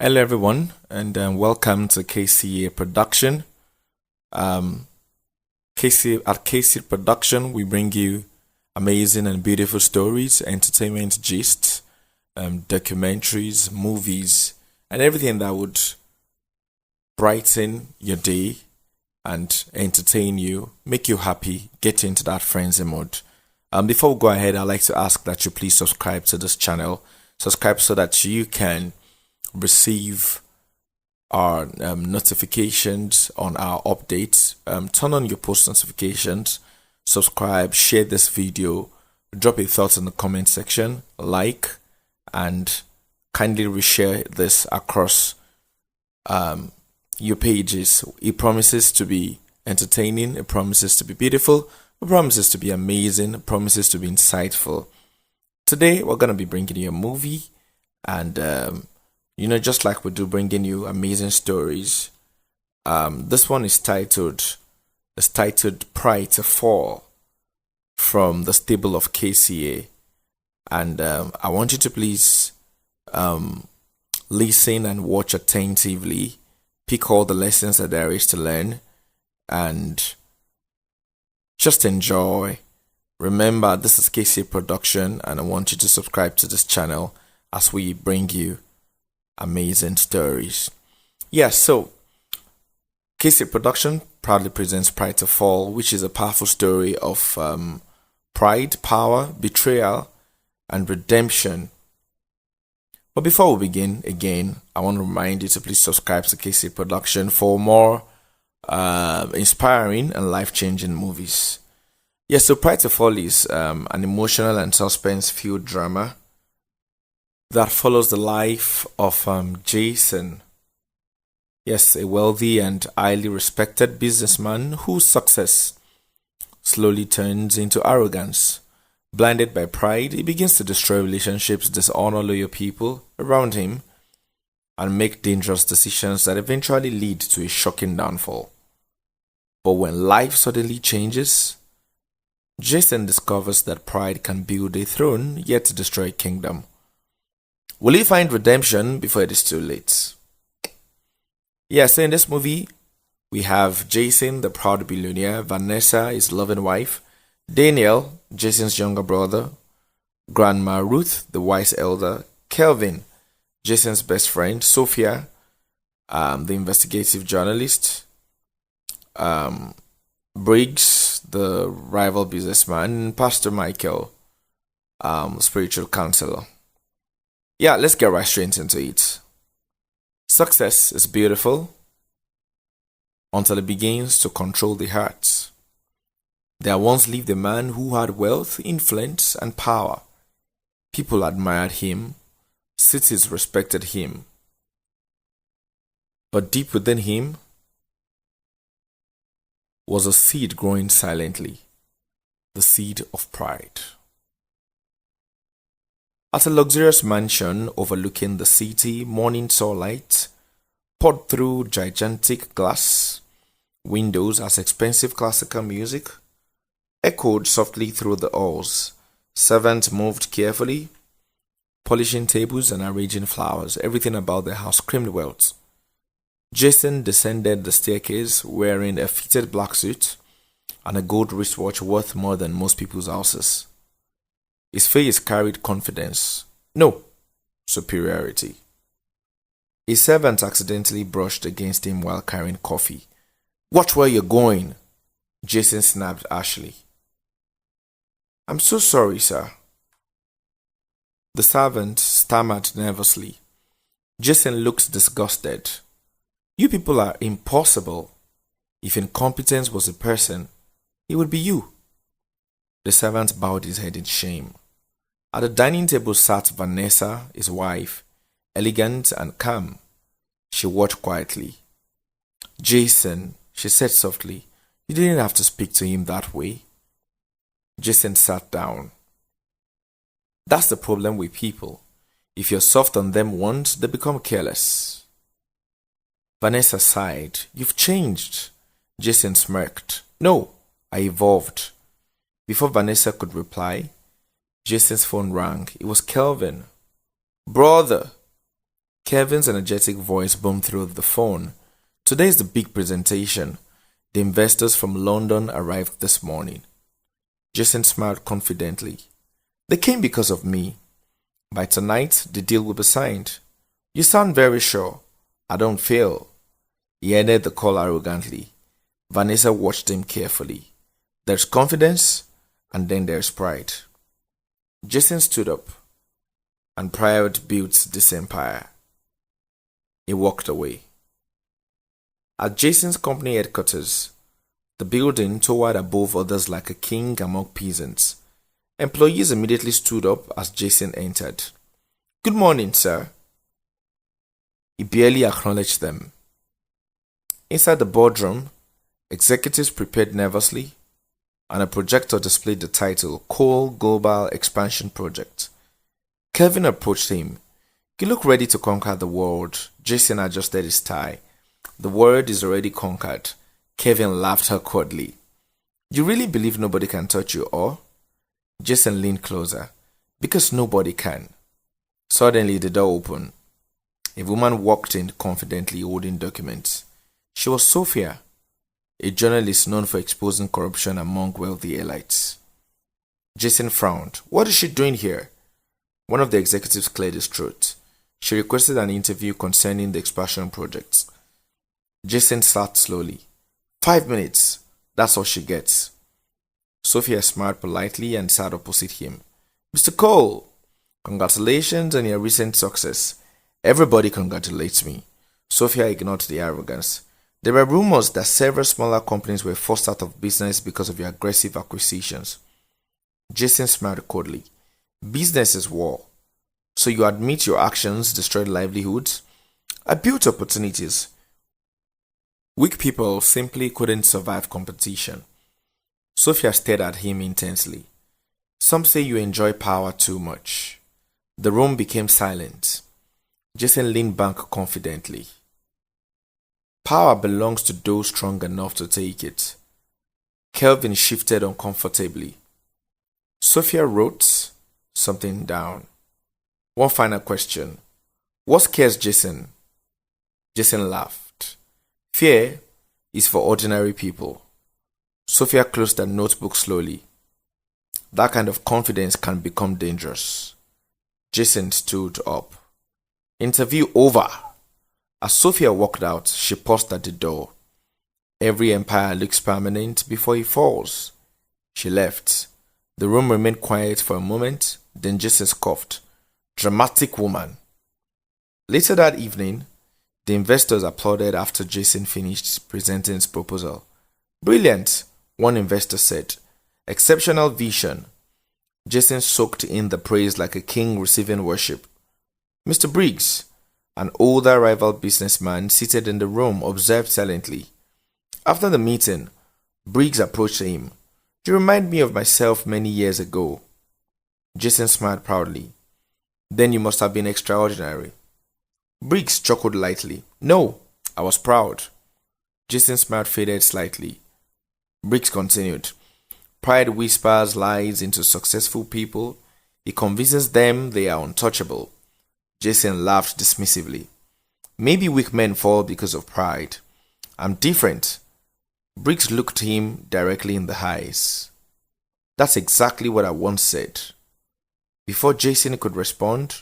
Hello, everyone, and welcome to KCA Production. KC Production, we bring you amazing and beautiful stories, entertainment gists, documentaries, movies, and everything that would brighten your day and entertain you, make you happy, get into that frenzy mode. Before we go ahead, I'd like to ask that you please subscribe to this channel. Subscribe so that you can receive our notifications on our updates. Turn on your post notifications, subscribe, share this video, drop your thoughts in the comment section, like, and kindly reshare this across your pages. It promises to be entertaining, it promises to be beautiful, it promises to be amazing, it promises to be insightful. Today we're going to be bringing you a movie, and just like we do bringing you amazing stories, this one is titled Pride to Fall, from the stable of KCA. And I want you to please listen and watch attentively, pick all the lessons that there is to learn, and just enjoy. Remember, this is KCA Production, and I want you to subscribe to this channel as we bring you amazing stories. So KC Production proudly presents Pride to Fall, which is a powerful story of pride, power, betrayal, and redemption. But before we begin, again, I want to remind you to please subscribe to KC Production for more inspiring and life-changing movies. So Pride to Fall is an emotional and suspense-filled drama that follows the life of Jason. Yes, a wealthy and highly respected businessman whose success slowly turns into arrogance. Blinded by pride, he begins to destroy relationships, dishonor loyal people around him, and make dangerous decisions that eventually lead to a shocking downfall. But when life suddenly changes, Jason discovers that pride can build a throne yet destroy a kingdom. Will he find redemption before it is too late? So in this movie, we have Jason, the proud billionaire, Vanessa, his loving wife, Daniel, Jason's younger brother, Grandma Ruth, the wise elder, Kelvin, Jason's best friend, Sophia, the investigative journalist, Briggs, the rival businessman, and Pastor Michael, spiritual counselor. Let's get right straight into it. Success is beautiful until it begins to control the hearts. There once lived a man who had wealth, influence, and power. People admired him, cities respected him. But deep within him was a seed growing silently, the seed of pride. At a luxurious mansion overlooking the city, morning sunlight poured through gigantic glass windows as expensive classical music echoed softly through the halls. Servants moved carefully, polishing tables and arranging flowers. Everything about the house screamed wealth. Jason descended the staircase wearing a fitted black suit and a gold wristwatch worth more than most people's houses. His face carried confidence, no, superiority. A servant accidentally brushed against him while carrying coffee. "Watch where you're going," Jason snapped harshly. "I'm so sorry, sir." The servant stammered nervously. Jason looked disgusted. "You people are impossible. If incompetence was a person, it would be you." The servant bowed his head in shame. At the dining table sat Vanessa, his wife, elegant and calm. She watched quietly. "Jason," she said softly, "you didn't have to speak to him that way." Jason sat down. That's the problem with people. If you're soft on them once, they become careless. Vanessa sighed. "You've changed." Jason smirked. "No, I evolved." Before Vanessa could reply, Jason's phone rang. It was Kelvin. "Brother," Kevin's energetic voice boomed through the phone. Today is the big presentation. The investors from London arrived this morning. Jason smiled confidently. They came because of me. By tonight, the deal will be signed. You sound very sure. I don't fail. He ended the call arrogantly. Vanessa watched him carefully. There's confidence, and then there's pride. Jason stood up, and pride built this empire. He walked away. At Jason's company headquarters, the building towered above others like a king among peasants. Employees immediately stood up as Jason entered. Good morning, sir. He barely acknowledged them. Inside the boardroom, executives prepared nervously, and a projector displayed the title Coal Global Expansion Project. Kevin approached him. You look ready to conquer the world. Jason adjusted his tie. The world is already conquered. Kevin laughed awkwardly. You really believe nobody can touch you, or? Jason leaned closer. Because nobody can. Suddenly the door opened. A woman walked in confidently holding documents. She was Sophia, a journalist known for exposing corruption among wealthy elites. Jason frowned. What is she doing here? One of the executives cleared his throat. She requested an interview concerning the expansion project. Jason sat slowly. 5 minutes. That's all she gets. Sophia smiled politely and sat opposite him. Mr. Cole, congratulations on your recent success. Everybody congratulates me. Sophia ignored the arrogance. There were rumors that several smaller companies were forced out of business because of your aggressive acquisitions. Jason smiled coldly. Business is war. So you admit your actions destroyed livelihoods? I built opportunities. Weak people simply couldn't survive competition. Sophia stared at him intensely. Some say you enjoy power too much. The room became silent. Jason leaned back confidently. Power belongs to those strong enough to take it. Kelvin shifted uncomfortably. Sophia wrote something down. One final question. What scares Jason? Jason laughed. Fear is for ordinary people. Sophia closed her notebook slowly. That kind of confidence can become dangerous. Jason stood up. Interview over. As Sophia walked out, she paused at the door. Every empire looks permanent before it falls. She left. The room remained quiet for a moment, then Jason coughed. Dramatic woman. Later that evening, the investors applauded after Jason finished presenting his proposal. Brilliant, one investor said. Exceptional vision. Jason soaked in the praise like a king receiving worship. Mr. Briggs, an older rival businessman seated in the room, observed silently. After the meeting, Briggs approached him. You remind me of myself many years ago. Jason smiled proudly. Then you must have been extraordinary. Briggs chuckled lightly. No, I was proud. Jason's smile faded slightly. Briggs continued. Pride whispers lies into successful people. It convinces them they are untouchable. Jason laughed dismissively. Maybe weak men fall because of pride. I'm different. Briggs looked him directly in the eyes. That's exactly what I once said. Before Jason could respond,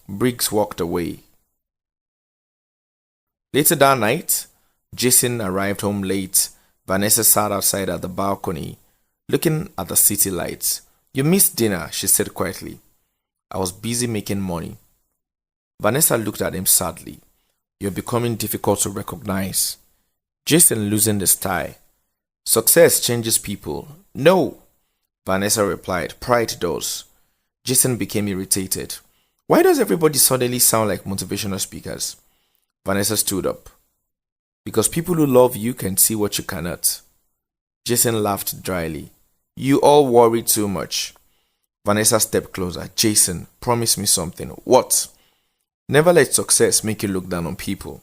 Briggs walked away. Later that night, Jason arrived home late. Vanessa sat outside at the balcony, looking at the city lights. You missed dinner, she said quietly. I was busy making money. Vanessa looked at him sadly. You're becoming difficult to recognize. Jason loosened his tie. Success changes people. No, Vanessa replied. Pride does. Jason became irritated. Why does everybody suddenly sound like motivational speakers? Vanessa stood up. Because people who love you can see what you cannot. Jason laughed dryly. You all worry too much. Vanessa stepped closer. Jason, promise me something. What? Never let success make you look down on people.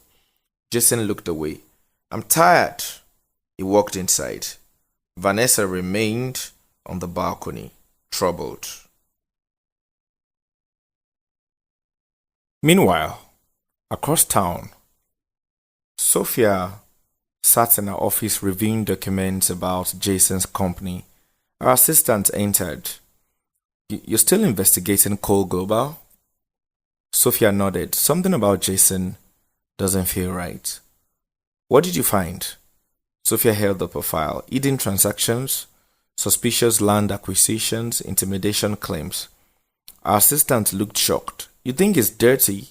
Jason looked away. I'm tired. He walked inside. Vanessa remained on the balcony, troubled. Meanwhile, Across town, Sophia sat in her office reviewing documents about Jason's company. Her assistant entered. You're still investigating Cole Global? Sophia nodded. Something about Jason doesn't feel right. What did you find? Sophia held up a file. Hidden transactions, suspicious land acquisitions, intimidation claims. Our assistant looked shocked. You think it's dirty?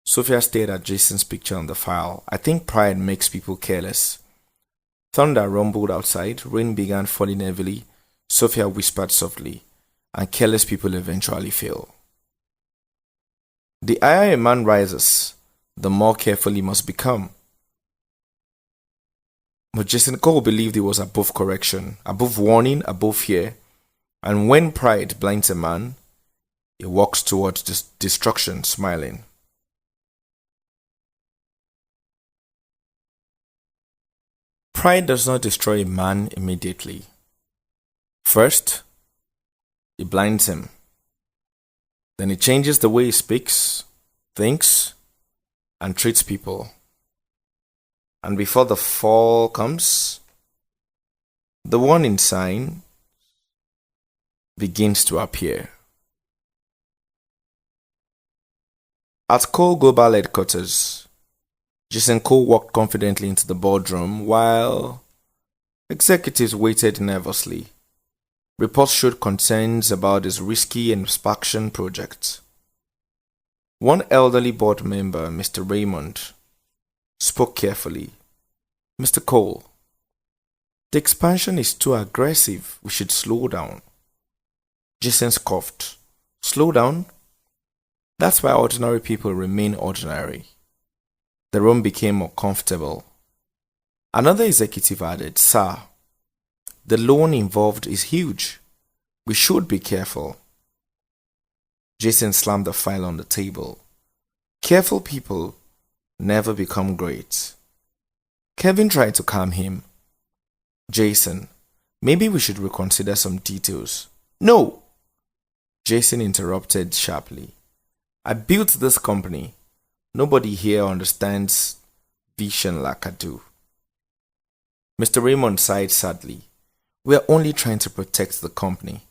Sophia stared at Jason's picture on the file. I think pride makes people careless. Thunder rumbled outside. Rain began falling heavily. Sophia whispered softly, and careless people eventually fail. The higher a man rises, the more careful he must become. But Jason Cole believed he was above correction, above warning, above fear. And when pride blinds a man, he walks towards destruction smiling. Pride does not destroy a man immediately. First, it blinds him. Then it changes the way he speaks, thinks, and treats people. And before the fall comes, the warning sign begins to appear. At Cole Global headquarters, Jason Cole walked confidently into the boardroom while executives waited nervously. Reports showed concerns about his risky expansion project. One elderly board member, Mr. Raymond, spoke carefully. Mr. Cole, the expansion is too aggressive. We should slow down. Jason scoffed. Slow down? That's why ordinary people remain ordinary. The room became more comfortable. Another executive added, Sir, the loan involved is huge. We should be careful. Jason slammed the file on the table. Careful people never become great. Kevin tried to calm him. Jason, maybe we should reconsider some details. No! Jason interrupted sharply. I built this company. Nobody here understands vision like I do. Mr. Raymond sighed sadly. We are only trying to protect the company.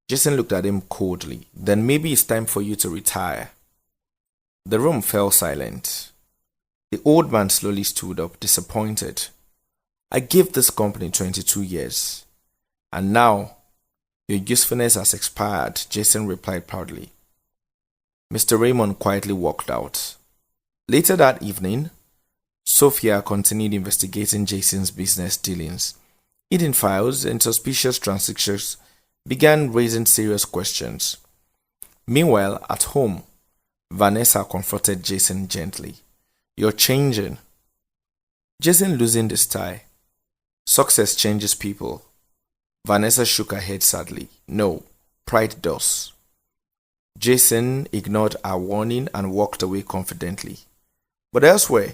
Jason looked at him coldly. Then maybe it's time for you to retire. The room fell silent. The old man slowly stood up, disappointed. I gave this company 22 years. And now, your usefulness has expired, Jason replied proudly. Mr. Raymond quietly walked out. Later that evening, Sophia continued investigating Jason's business dealings. Hidden files and suspicious transactions began raising serious questions. Meanwhile, at home, Vanessa confronted Jason gently. You're changing. Jason losing his tie. Success changes people. Vanessa shook her head sadly. No, pride does. Jason ignored her warning and walked away confidently. But elsewhere,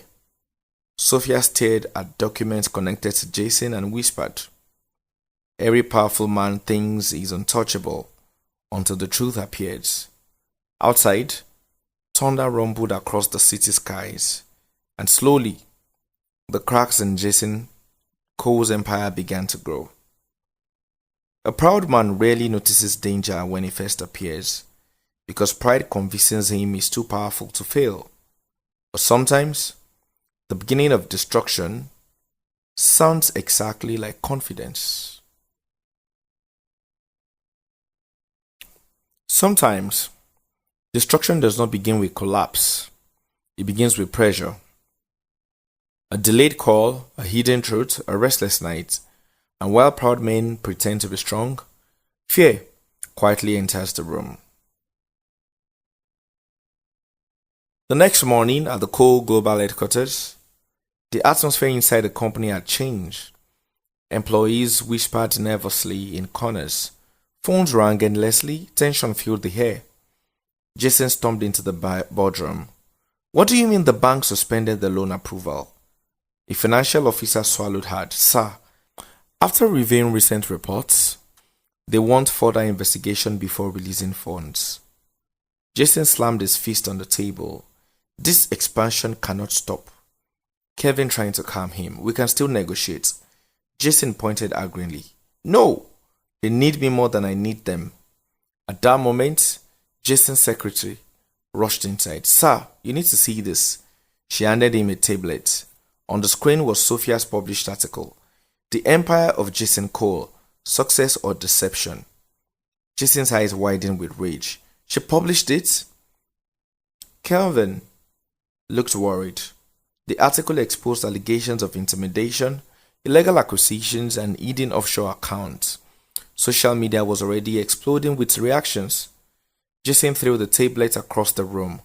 Sophia stared at documents connected to Jason and whispered, every powerful man thinks he's untouchable until the truth appears. Outside, thunder rumbled across the city skies, and slowly, the cracks in Jason Cole's empire began to grow. A proud man rarely notices danger when it first appears, because pride convinces him he's too powerful to fail. But sometimes, the beginning of destruction sounds exactly like confidence. Sometimes, destruction does not begin with collapse. It begins with pressure. A delayed call, a hidden truth, a restless night, and while proud men pretend to be strong, fear quietly enters the room. The next morning at the Cole Global headquarters, the atmosphere inside the company had changed. Employees whispered nervously in corners. Phones rang endlessly. Tension filled the air. Jason stormed into the boardroom. What do you mean the bank suspended the loan approval? A financial officer swallowed hard. Sir, after reviewing recent reports, they want further investigation before releasing funds. Jason slammed his fist on the table. This expansion cannot stop. Kevin trying to calm him. We can still negotiate. Jason pointed angrily. No! They need me more than I need them. At that moment, Jason's secretary rushed inside. Sir, you need to see this. She handed him a tablet. On the screen was Sophia's published article. The Empire of Jason Cole, Success or Deception. Jason's eyes widened with rage. She published it? Kelvin looked worried. The article exposed allegations of intimidation, illegal acquisitions, and hidden offshore accounts. Social media was already exploding with reactions. Jason threw the tablet across the room.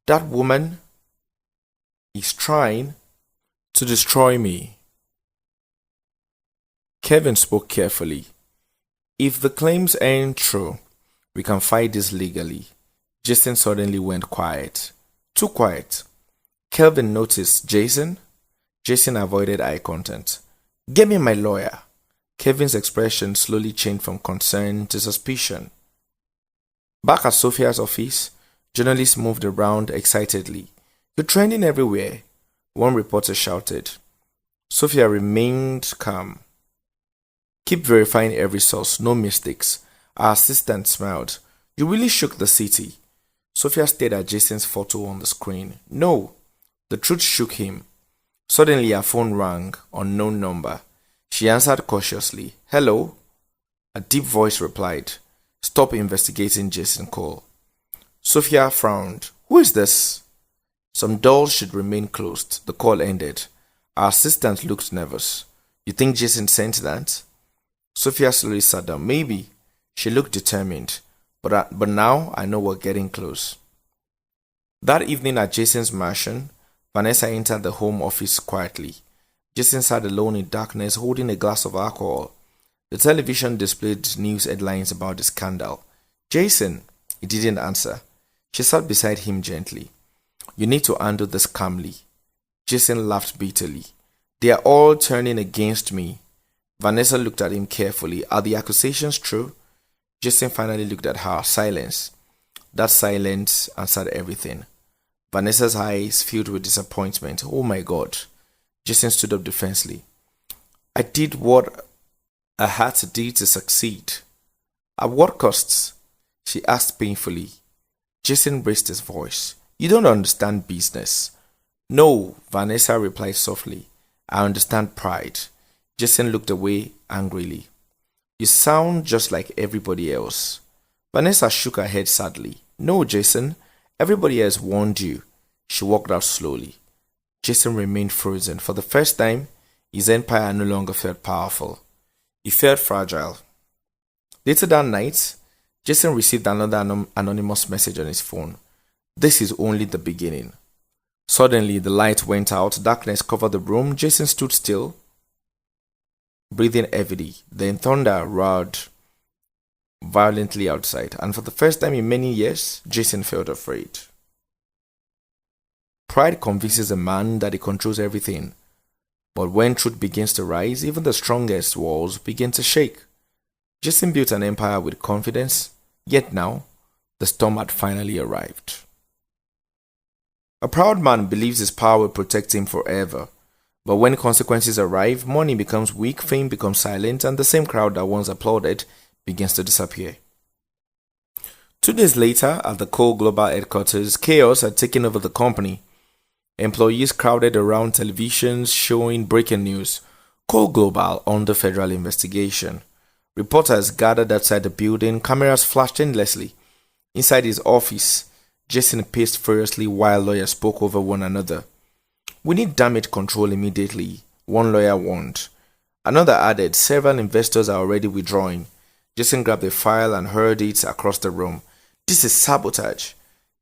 That woman is trying to destroy me. Kevin spoke carefully. If the claims ain't true, we can fight this legally. Jason suddenly went quiet. Too quiet. Kelvin noticed Jason. Jason avoided eye contact. Get me my lawyer. Kevin's expression slowly changed from concern to suspicion. Back at Sophia's office, journalists moved around excitedly. You're trending everywhere, one reporter shouted. Sophia remained calm. Keep verifying every source, no mistakes. Our assistant smiled. You really shook the city. Sophia stared at Jason's photo on the screen. No, the truth shook him. Suddenly her phone rang, unknown number. She answered cautiously. Hello? A deep voice replied. Stop investigating Jason Cole. Sophia frowned. Who is this? Some doors should remain closed. The call ended. Our assistant looked nervous. You think Jason sent that? Sophia slowly sat down. Maybe. She looked determined. But now I know we're getting close. That evening at Jason's mansion, Vanessa entered the home office quietly. Jason sat alone in darkness holding a glass of alcohol. The television displayed news headlines about the scandal. Jason, he didn't answer. She sat beside him gently. You need to handle this calmly. Jason laughed bitterly. They are all turning against me. Vanessa looked at him carefully. Are the accusations true? Jason finally looked at her. Silence. That silence answered everything. Vanessa's eyes filled with disappointment. Oh my God. Jason stood up defensively. I did what I had to do to succeed. At what costs? She asked painfully. Jason raised his voice. You don't understand business. No, Vanessa replied softly. I understand pride. Jason looked away angrily. You sound just like everybody else. Vanessa shook her head sadly. No, Jason, everybody has warned you. She walked out slowly. Jason remained frozen. For the first time, his empire no longer felt powerful. He felt fragile. Later that night, Jason received another anonymous message on his phone. This is only the beginning. Suddenly, the light went out. Darkness covered the room. Jason stood still, breathing heavily. Then thunder roared violently outside, and for the first time in many years, Jason felt afraid. Pride convinces a man that he controls everything. But when truth begins to rise, even the strongest walls begin to shake. Jason built an empire with confidence, yet now, the storm had finally arrived. A proud man believes his power will protect him forever. But when consequences arrive, money becomes weak, fame becomes silent, and the same crowd that once applauded begins to disappear. 2 days later, at the Cole Global headquarters, chaos had taken over the company. Employees crowded around televisions showing breaking news. Cole Global under federal investigation. Reporters gathered outside the building, cameras flashed endlessly. Inside his office, Jason paced furiously while lawyers spoke over one another. We need damage control immediately, one lawyer warned. Another added, several investors are already withdrawing. Jason grabbed a file and hurled it across the room. This is sabotage.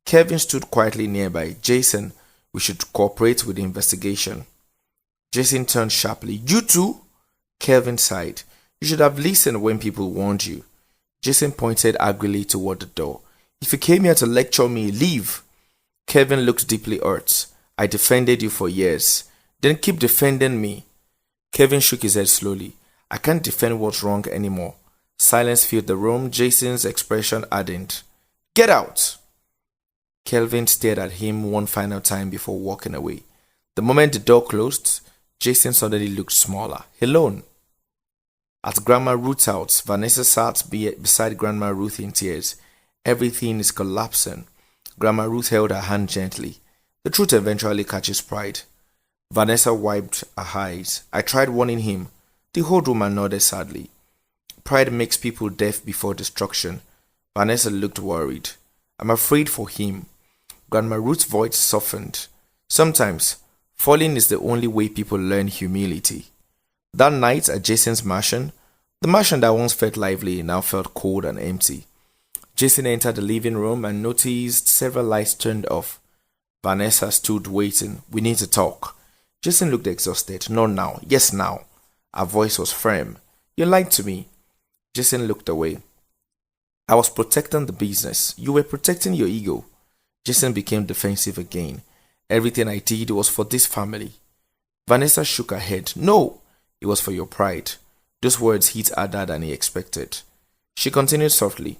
Kevin stood quietly nearby. Jason, we should cooperate with the investigation. Jason turned sharply. You too? Kevin sighed. You should have listened when people warned you. Jason pointed angrily toward the door. If you came here to lecture me, leave. Kevin looked deeply hurt. I defended you for years. Then keep defending me. Kevin shook his head slowly. I can't defend what's wrong anymore. Silence filled the room. Jason's expression hardened. Get out! Kelvin stared at him one final time before walking away. The moment the door closed, Jason suddenly looked smaller, alone. At Grandma Ruth's house, Vanessa sat beside Grandma Ruth in tears. Everything is collapsing. Grandma Ruth held her hand gently. The truth eventually catches Pride. Vanessa wiped her eyes. I tried warning him. The old woman nodded sadly. Pride makes people deaf before destruction. Vanessa looked worried. I'm afraid for him. Grandma Ruth's voice softened. Sometimes, falling is the only way people learn humility. That night at Jason's mansion, the mansion that once felt lively now felt cold and empty. Jason entered the living room and noticed several lights turned off. Vanessa stood waiting. We need to talk. Jason looked exhausted. Not now. Yes, now. Her voice was firm. You lied to me. Jason looked away. I was protecting the business. You were protecting your ego. Jason became defensive again. Everything I did was for this family. Vanessa shook her head. No, it was for your pride. Those words hit harder than he expected. She continued softly.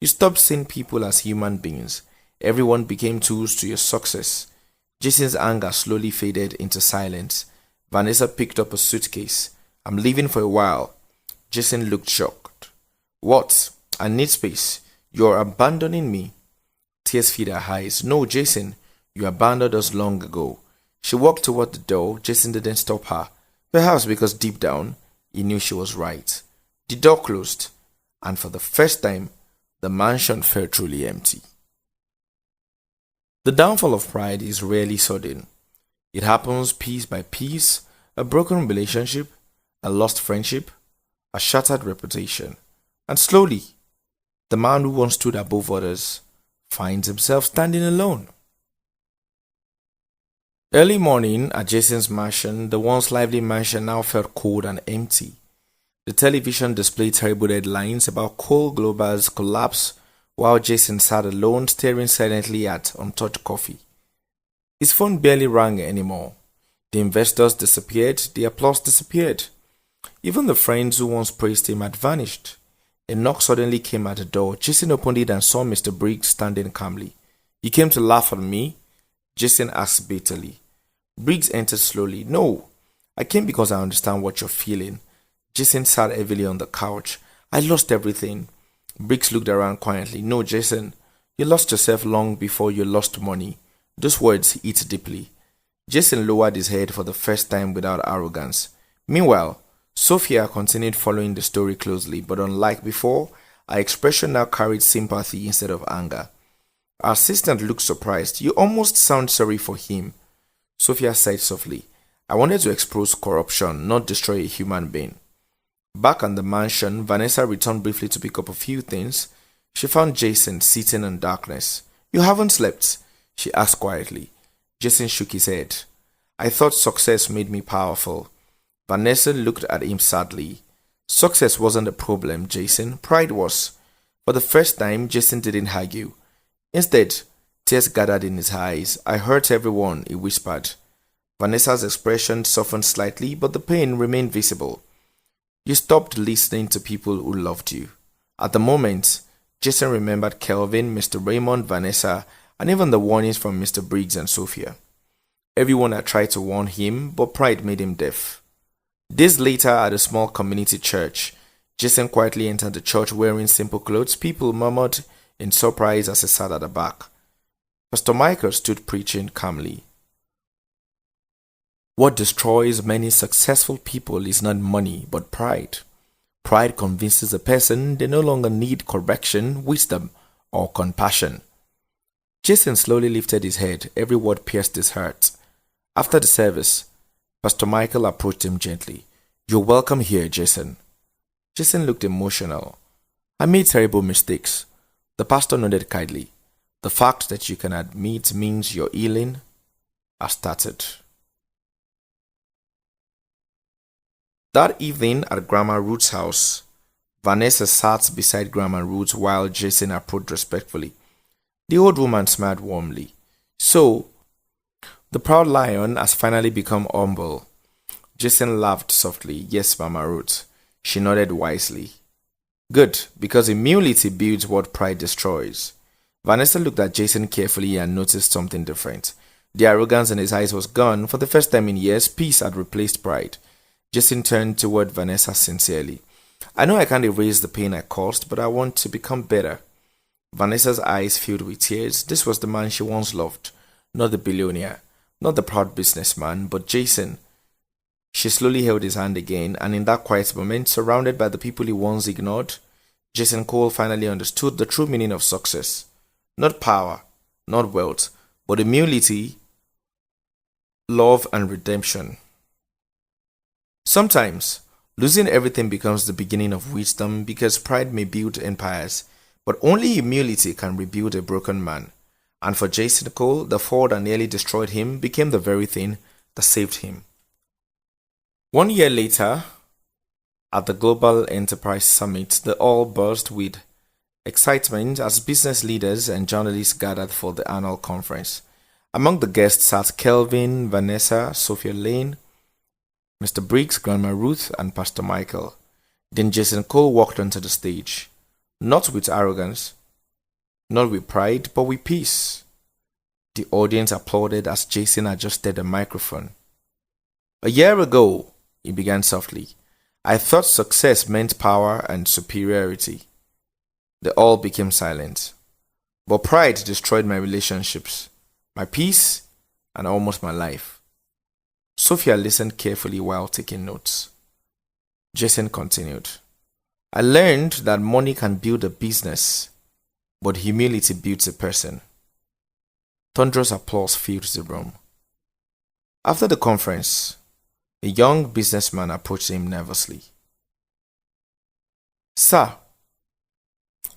You stopped seeing people as human beings. Everyone became tools to your success. Jason's anger slowly faded into silence. Vanessa picked up a suitcase. I'm leaving for a while. Jason looked shocked. What? I need space. You're abandoning me. Tears filled her eyes. No, Jason, you abandoned us long ago. She walked toward the door. Jason didn't stop her. Perhaps because deep down, he knew she was right. The door closed, and for the first time, the mansion felt truly empty. The downfall of pride is rarely sudden. It happens piece by piece, a broken relationship, a lost friendship, a shattered reputation, and slowly, the man who once stood above others finds himself standing alone. Early morning at Jason's mansion, the once lively mansion now felt cold and empty. The television displayed terrible headlines about coal globals collapse while Jason sat alone staring silently at untouched coffee. His phone barely rang anymore. The investors disappeared, the applause disappeared. Even the friends who once praised him had vanished. A knock suddenly came at the door. Jason opened it and saw Mr. Briggs standing calmly. You came to laugh at me? Jason asked bitterly. Briggs entered slowly. No, I came because I understand what you're feeling. Jason sat heavily on the couch. I lost everything. Briggs looked around quietly. No, Jason, you lost yourself long before you lost money. Those words hit deeply. Jason lowered his head for the first time without arrogance. Meanwhile, Sophia continued following the story closely, but unlike before, her expression now carried sympathy instead of anger. Her assistant looked surprised. You almost sound sorry for him. Sophia sighed softly. I wanted to expose corruption, not destroy a human being. Back at the mansion, Vanessa returned briefly to pick up a few things. She found Jason sitting in darkness. You haven't slept? She asked quietly. Jason shook his head. I thought success made me powerful. Vanessa looked at him sadly. Success wasn't the problem, Jason. Pride was. For the first time, Jason didn't argue. Instead, tears gathered in his eyes. I hurt everyone, he whispered. Vanessa's expression softened slightly, but the pain remained visible. You stopped listening to people who loved you. At the moment, Jason remembered Kelvin, Mr. Raymond, Vanessa, and even the warnings from Mr. Briggs and Sophia. Everyone had tried to warn him, but pride made him deaf. Days later, at a small community church, Jason quietly entered the church wearing simple clothes. People murmured in surprise as he sat at the back. Pastor Michael stood preaching calmly. What destroys many successful people is not money, but pride. Pride convinces a person they no longer need correction, wisdom, or compassion. Jason slowly lifted his head. Every word pierced his heart. After the service, Pastor Michael approached him gently. You're welcome here, Jason. Jason looked emotional. I made terrible mistakes. The pastor nodded kindly. The fact that you can admit means your healing has started. That evening at Grandma Ruth's house, Vanessa sat beside Grandma Ruth while Jason approached respectfully. The old woman smiled warmly. So, the proud lion has finally become humble. Jason laughed softly. Yes, Mama Ruth. She nodded wisely. Good, because humility builds what pride destroys. Vanessa looked at Jason carefully and noticed something different. The arrogance in his eyes was gone. For the first time in years, peace had replaced pride. Jason turned toward Vanessa sincerely. I know I can't erase the pain I caused, but I want to become better. Vanessa's eyes filled with tears. This was the man she once loved, not the billionaire, not the proud businessman, but Jason. She slowly held his hand again, and in that quiet moment, surrounded by the people he once ignored, Jason Cole finally understood the true meaning of success. Not power, not wealth, but humility, love, and redemption. Sometimes, losing everything becomes the beginning of wisdom because pride may build empires, but only humility can rebuild a broken man. And for Jason Cole, the fall that nearly destroyed him became the very thing that saved him. 1 year later, at the Global Enterprise Summit, the hall burst with excitement as business leaders and journalists gathered for the annual conference. Among the guests sat Kelvin, Vanessa, Sophia Lane, Mr. Briggs, Grandma Ruth, and Pastor Michael. Then Jason Cole walked onto the stage, not with arrogance, not with pride, but with peace. The audience applauded as Jason adjusted the microphone. A year ago, he began softly, I thought success meant power and superiority. They all became silent. But pride destroyed my relationships, my peace, and almost my life. Sophia listened carefully while taking notes. Jason continued. I learned that money can build a business, but humility builds a person. Thunderous applause filled the room. After the conference, a young businessman approached him nervously. Sir,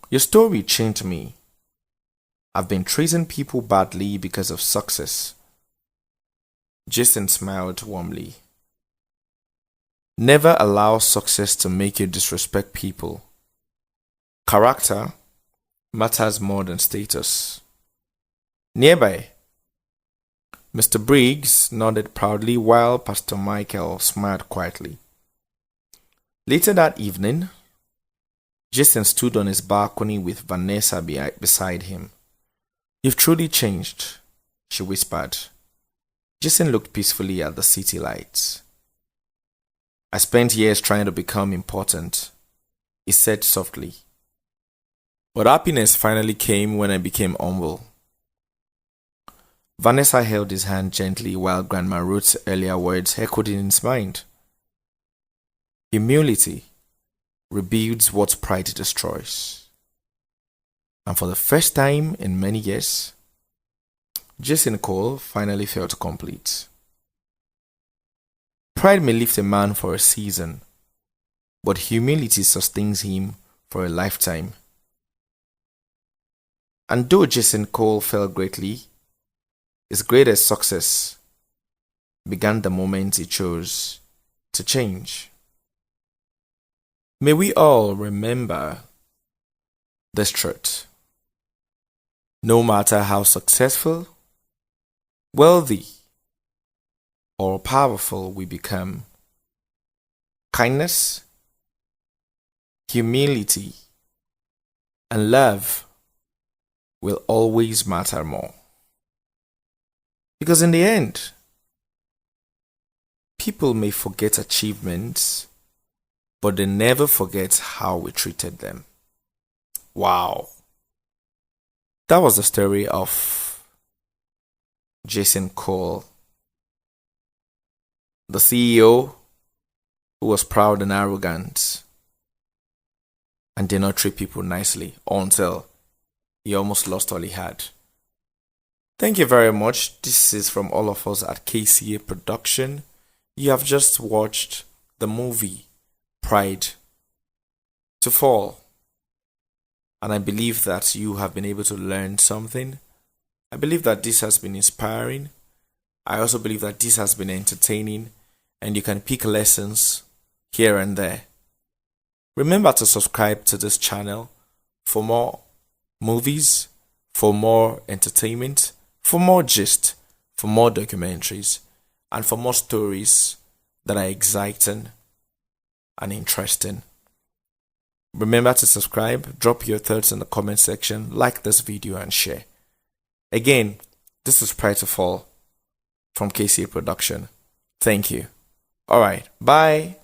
your story changed me. I've been treating people badly because of success. Jason smiled warmly. Never allow success to make you disrespect people. Character matters more than status. Nearby, Mr. Briggs nodded proudly while Pastor Michael smiled quietly. Later that evening, Jason stood on his balcony with Vanessa beside him. You've truly changed, she whispered. Jason looked peacefully at the city lights. I spent years trying to become important, he said softly. But happiness finally came when I became humble. Vanessa held his hand gently while Grandma Ruth's earlier words echoed in his mind. Humility rebuilds what pride destroys. And for the first time in many years, Jason Cole finally felt complete. Pride may lift a man for a season, but humility sustains him for a lifetime. And though Jason Cole fell greatly, his greatest success began the moment he chose to change. May we all remember this truth. No matter how successful, wealthy, or powerful we become, kindness, humility, and love will always matter more. Because in the end, people may forget achievements, but they never forget how we treated them. Wow. That was the story of Jason Cole, the CEO who was proud and arrogant and did not treat people nicely until he almost lost all he had. Thank you very much. This is from all of us at KCA Production. You have just watched the movie Pride to Fall. And I believe that you have been able to learn something. I believe that this has been inspiring. I also believe that this has been entertaining and you can pick lessons here and there. Remember to subscribe to this channel for more movies, for more entertainment, for more gist, for more documentaries, and for more stories that are exciting and interesting. Remember to subscribe, drop your thoughts in the comment section, like this video and share. Again, this is Pride to Fall from KCA Production. Thank you. Alright, bye.